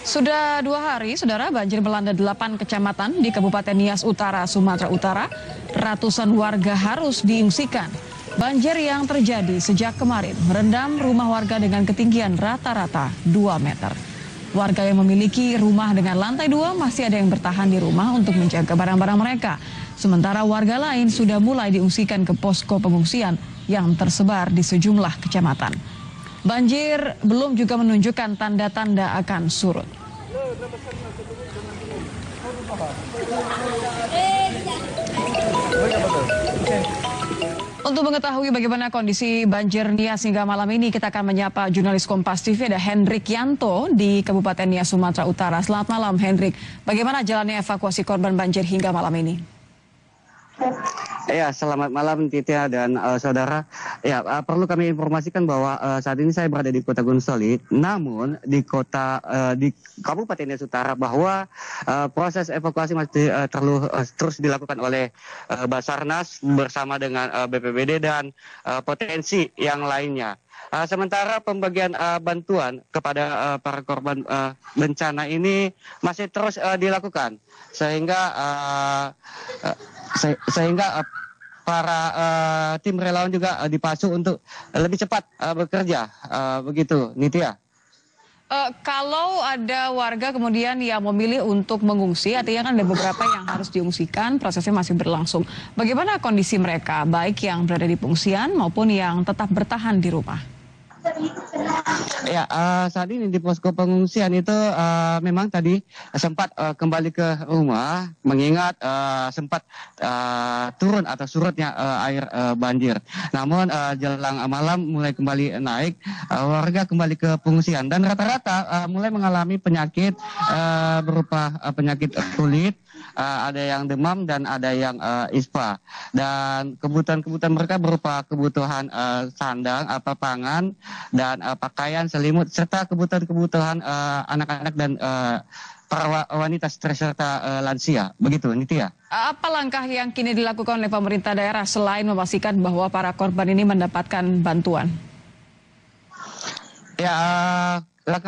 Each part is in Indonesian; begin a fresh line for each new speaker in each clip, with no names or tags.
Sudah 2 hari, saudara, banjir melanda 8 kecamatan di Kabupaten Nias Utara, Sumatera Utara. Ratusan warga harus diungsikan. Banjir yang terjadi sejak kemarin merendam rumah warga dengan ketinggian rata-rata 2 meter. Warga yang memiliki rumah dengan lantai 2 masih ada yang bertahan di rumah untuk menjaga barang-barang mereka. Sementara warga lain sudah mulai diungsikan ke posko pengungsian yang tersebar di sejumlah kecamatan. Banjir belum juga menunjukkan tanda-tanda akan surut. Untuk mengetahui bagaimana kondisi banjir Nias hingga malam ini, kita akan menyapa jurnalis Kompas TV, ada Hendrik Yanto di Kabupaten Nias, Sumatera Utara. Selamat malam, Hendrik. Bagaimana jalannya evakuasi korban banjir hingga malam ini?
Ya, selamat malam Titia dan saudara. Ya, perlu kami informasikan bahwa saat ini saya berada di Kota Gunung Solik, namun di Kabupaten Nias Utara bahwa proses evakuasi masih terus dilakukan oleh Basarnas bersama dengan BPBD dan potensi yang lainnya. Sementara pembagian bantuan kepada para korban bencana ini masih terus dilakukan sehingga para tim relawan juga dipacu untuk lebih cepat bekerja, begitu, Nitya.
Kalau ada warga kemudian yang memilih untuk mengungsi, artinya kan ada beberapa yang harus diungsikan, prosesnya masih berlangsung. Bagaimana kondisi mereka, baik yang berada di pengungsian maupun yang tetap bertahan di rumah?
Ya, saat ini di posko pengungsian itu memang tadi sempat kembali ke rumah mengingat sempat turun atau surutnya air banjir. Namun jelang malam mulai kembali naik, warga kembali ke pengungsian dan rata-rata mulai mengalami penyakit berupa penyakit kulit. Ada yang demam dan ada yang ispa, dan kebutuhan mereka berupa kebutuhan sandang, pangan dan pakaian, selimut serta kebutuhan anak-anak dan para wanita serta lansia, begitu Nitya.
Apa langkah yang kini dilakukan oleh pemerintah daerah selain memastikan bahwa para korban ini mendapatkan bantuan?
Ya,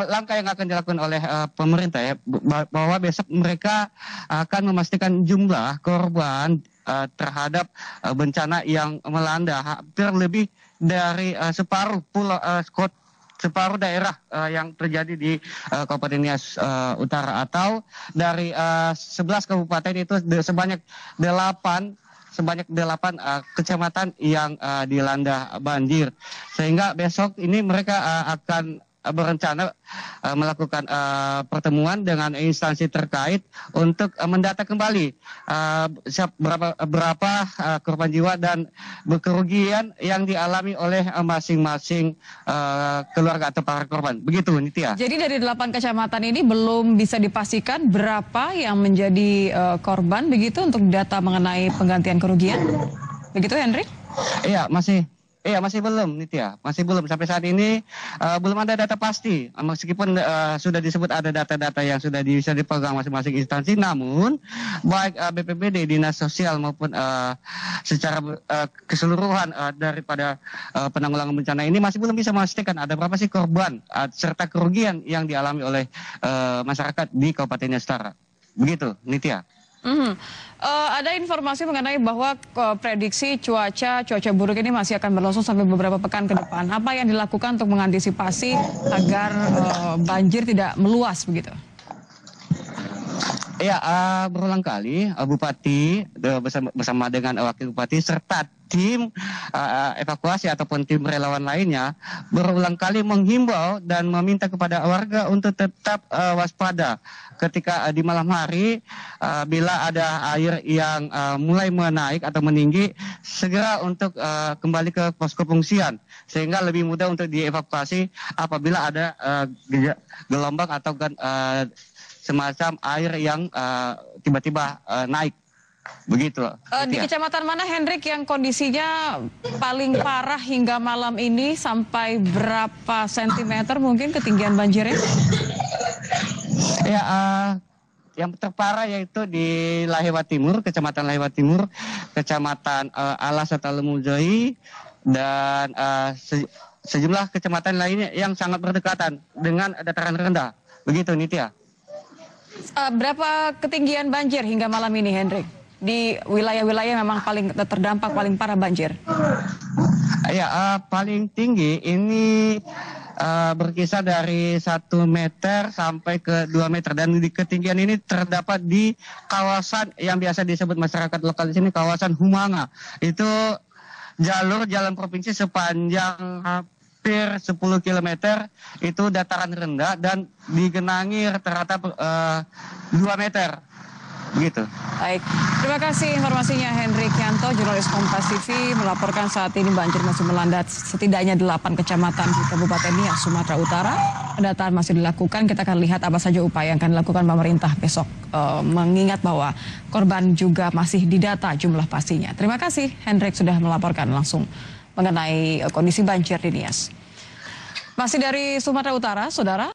langkah yang akan dilakukan oleh pemerintah ya, bahwa besok mereka akan memastikan jumlah korban terhadap bencana yang melanda hampir lebih dari separuh daerah yang terjadi di Kabupaten Nias Utara, atau dari 11 kabupaten itu sebanyak 8 kecamatan yang dilanda banjir. Sehingga besok ini mereka akan berencana melakukan pertemuan dengan instansi terkait untuk mendata kembali berapa korban jiwa dan kerugian yang dialami oleh masing-masing keluarga atau para korban. Begitu, Nitya.
Jadi dari 8 kecamatan ini belum bisa dipastikan berapa yang menjadi korban begitu untuk data mengenai penggantian kerugian? Begitu, Hendrik?
Iya, masih belum, Nitya. Masih belum. Sampai saat ini belum ada data pasti. Meskipun sudah disebut ada data-data yang sudah bisa dipegang masing-masing instansi, namun baik BPBD, Dinas Sosial maupun secara keseluruhan daripada penanggulangan bencana ini masih belum bisa memastikan ada berapa sih korban serta kerugian yang dialami oleh masyarakat di Kabupaten Nias Utara. Begitu, Nitya.
Ada informasi mengenai bahwa prediksi cuaca buruk ini masih akan berlangsung sampai beberapa pekan ke depan. Apa yang dilakukan untuk mengantisipasi agar banjir tidak meluas begitu?
Ya, berulang kali Bupati bersama dengan Wakil Bupati serta tim evakuasi ataupun tim relawan lainnya berulang kali menghimbau dan meminta kepada warga untuk tetap waspada ketika di malam hari bila ada air yang mulai menaik atau meninggi, segera untuk kembali ke posko pengungsian sehingga lebih mudah untuk dievakuasi apabila ada gelombang atau semacam air yang tiba-tiba naik. Begitu.
Di kecamatan mana, Hendrik, yang kondisinya paling parah hingga malam ini? Sampai berapa sentimeter mungkin ketinggian banjirnya?
Ya, yang terparah yaitu di Lahewa Timur, Kecamatan Lahewa Timur, Kecamatan Alas serta Lemujoi, dan sejumlah kecamatan lainnya yang sangat berdekatan dengan dataran rendah. Begitu Nitya.
Berapa ketinggian banjir hingga malam ini, Hendrik? Di wilayah-wilayah memang paling terdampak paling parah banjir.
Ya, paling tinggi ini berkisar dari 1 meter sampai ke 2 meter, dan di ketinggian ini terdapat di kawasan yang biasa disebut masyarakat lokal di sini kawasan Humanga. Itu jalur jalan provinsi sepanjang hampir 10 km, itu dataran rendah dan digenangi rata-rata 2 meter. Begitu.
Baik, terima kasih informasinya Hendrik Yanto, jurnalis Kompas TV melaporkan saat ini banjir masih melanda setidaknya 8 kecamatan di Kabupaten Nias, Sumatera Utara. Pendataan masih dilakukan, kita akan lihat apa saja upaya yang akan dilakukan pemerintah besok, mengingat bahwa korban juga masih didata jumlah pastinya. Terima kasih Hendrik sudah melaporkan langsung mengenai kondisi banjir di Nias. Masih dari Sumatera Utara, Saudara.